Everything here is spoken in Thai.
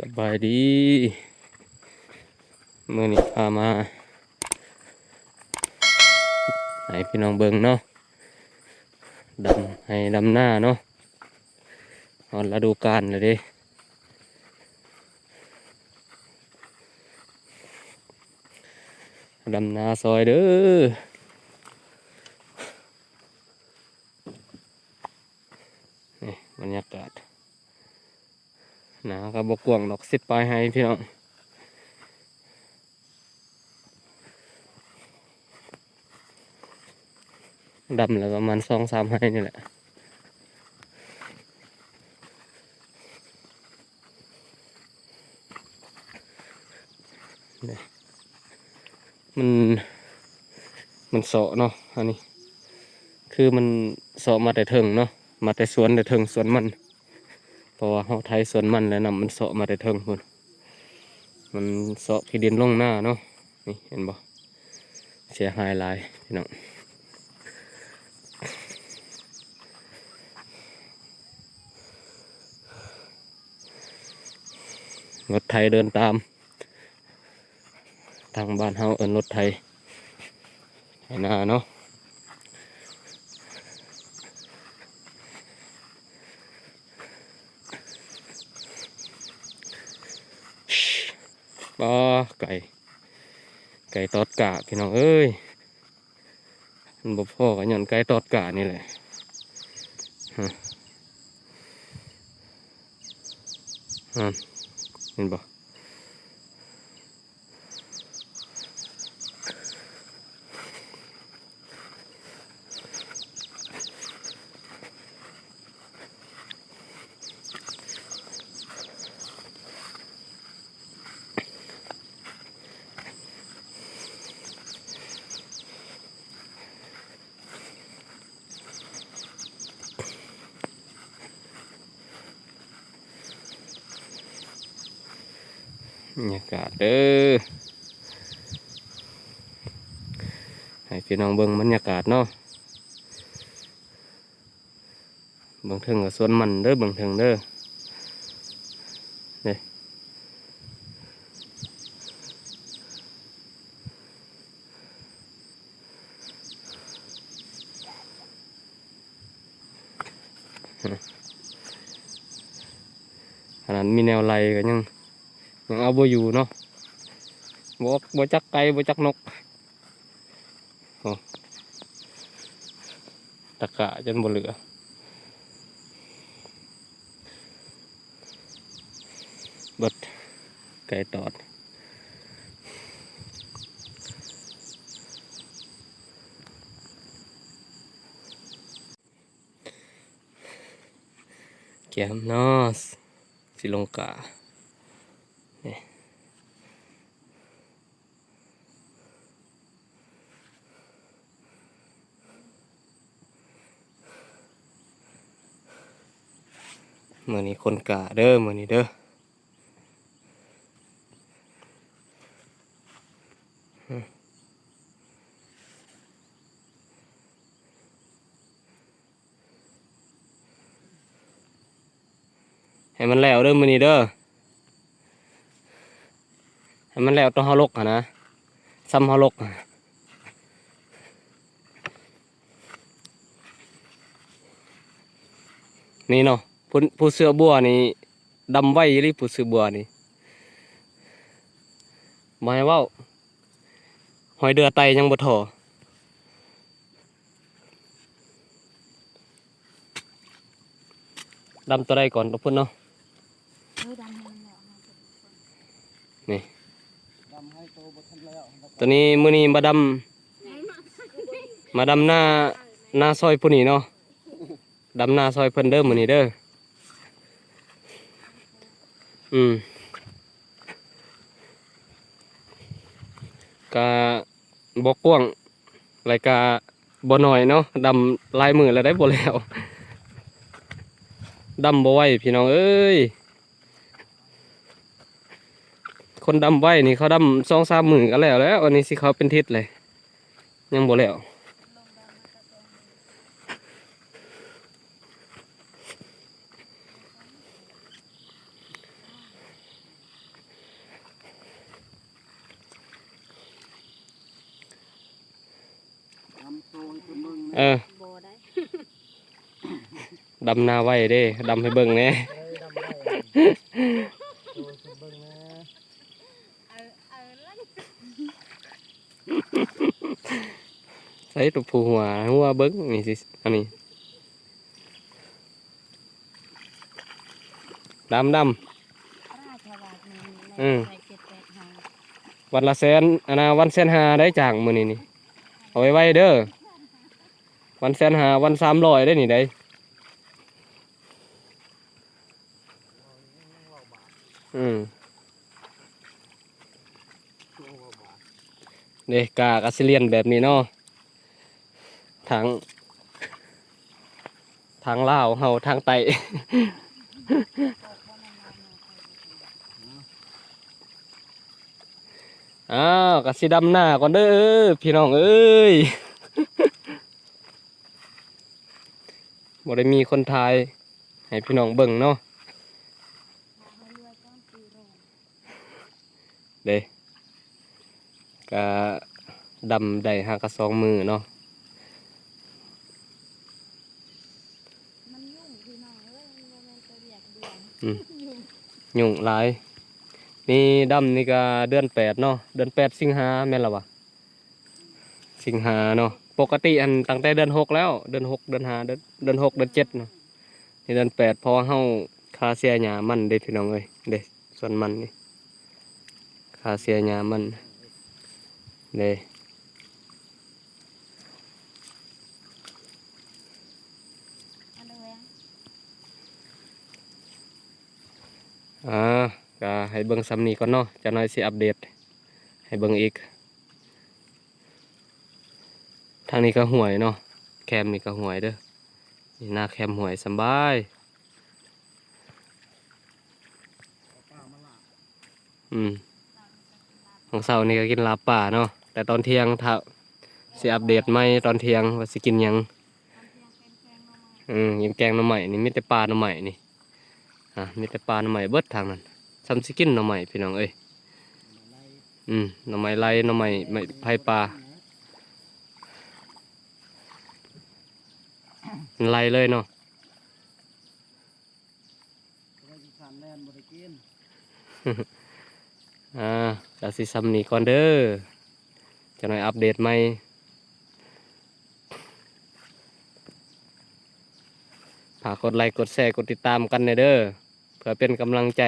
สบายดีเมื่อนี้พามาให้พี่น้องเบิ่งเนาะให้ดำหน้าเนาะตอนฤดูกาลเลยเด้ดำนาซอยเด้อนี่บรรยากาศหนาก็บกกวางดอกสิบปลายให้พี่น้องดำแล้วประมาณ2-3ให้นี่แหละมันมันเสาะเนาะอันนี้คือมันเสาะมาแต่เทิงเนาะมาแต่สวนแต่เทิงสวนมันเพราะว่าเฮาไทยสวนมันแล้วนำมันเสาะมาแต่เทิงพุ่นมันเสาะขี้ดินลงหน้าเนาะนี่เห็นบ่เสียหายหลายพี่น้องรถไถเดินตามทางบ้านเฮารถไถไถนาเนาะบ่ไก่ตอดกะพี่น้องเอ้ยมันบ่พอกันย้อนไก่ตอดกะนี่แหละเห็นบ่บรรยากาศเด้อให้พี่น้องเบิ่งบรรยากาศเนาะเบิ่งเทิงกับสวนมันเด้อเบิ่งเทิงเด้อนี่ขนาดมีแนวไล่ก็ยังเอาบ่อยู่เนาะบ่จักไก่บ่จักนกโอ้ตะกะจนบ่เหลือเบิดไก่ตอดแก้มนอสสิลงกานี่มื้อนี้คนกะเด้อมื้อนี้เด้อให้มันแล้วเด้อมื้อนี้เด้อให้มันแล้วต้องเฮาลกนะซ้ำเฮาลกนี่เนาะผู้เสือบัวนี่ดำไว้หรือผู้เสือบัวนี่บ่ให้เว้าหอยเดือไตยังบ่ถอดำตัวใดก่อนตัวพุ่นเนาะนี่ตัวนี้มื้อนี้มาดำหน้าซอยผู้นี้เนาะดำหน้าซอยเพิ่นเด้อมื้อนี้เด้อกะบ่กว้างรายกะบ่น้อยเนาะดำลายมือแล้วได้บ่แล้วดำบ่ไหวพี่น้องเอ้ยคนดำไหวนี่เขาดำ2-3 มื้อก็แล้วอันนี้สิเขาเป็นทิศเลยยังบ่แล้ว เออ บ่ได้ ดำนาไว้เด้ดำให้เบิ่งแหน่ เอ้ยดำได้ดูสุดเบิ่งนะ แล้ว ใส่ตัวผู้หัวเบิ่งนี่สิอันนี้ดำราชวัตรอืม ใส่เจ็ดแปดหา วันละแสนอันน่ะวัน150,000ได้จ้างมื้อนี้นี่เอาไว้เด้อวัน150,000วัน300ได้นี่ได้อืมเด้กากอาซิเลียนแบบนี้เนาะทางลาวเฮาทางไต อ้าวกสิดำหน้าก่อนเด้อพี่น้องเอ้ย บ่ได้มีคนทายให้พี่น้องเบิ่งเนาะเด้กะดำได้หากะ2 มือเนาะ มันยุ่งพี่น้องเอ้ยมันบ่แม่นตัวเรียกเดือน อืม ยุ่ง ยุ่งหลายนี่ดำนี่ก็เดือน8เนาะเดือน8สิงหาแม่นละวะสิงหาเนาะปกติอันตั้งแต่เดือน6แล้วเดือน6เดือน5เดือน6เดือน7เนาะนี่เดือน8เพอเฮาค่าเสียหญ้ามันเด้พี่น้องเอ้ยเด้ส่วนมันนี่ค่าเสียหญ้ามันเด้ก็ให้เบิ่งซ้ำนี้ก่อนเนาะจะน้อยสิอัปเดตให้เบิ่งอีกทางนี้ก็ห่วยเนาะแคมนี่ก็ห่วยเด้อนี่หน้าแคมห่วยสำบายของเสาร์นี่ก็กินลาบป่าเนาะแต่ตอนเที่ยงถ้าสิอัปเดตไหมตอนเที่ยงว่าสิกินหยังยังแกงหน่อไม้นี่มีแต่ปลาหน่อไม้นี่มีแต่ปลาหน่อไม้เบิดทางนั้นซ้ำสิกินหน่อไม้พี่น้องเอ้ยหน่อไม้ไล่หน่อไม้ไผ่ปลาไล่เลยเนาะ ไปกินสามแลนบ่ได้กิน กสิซ้ำนี้ก่อนเด้อจะหน่อยอัปเดตใหม่ฝากกดไลค์กดแชร์กดติดตามกันเด้อเพื่อเป็นกำลังใจ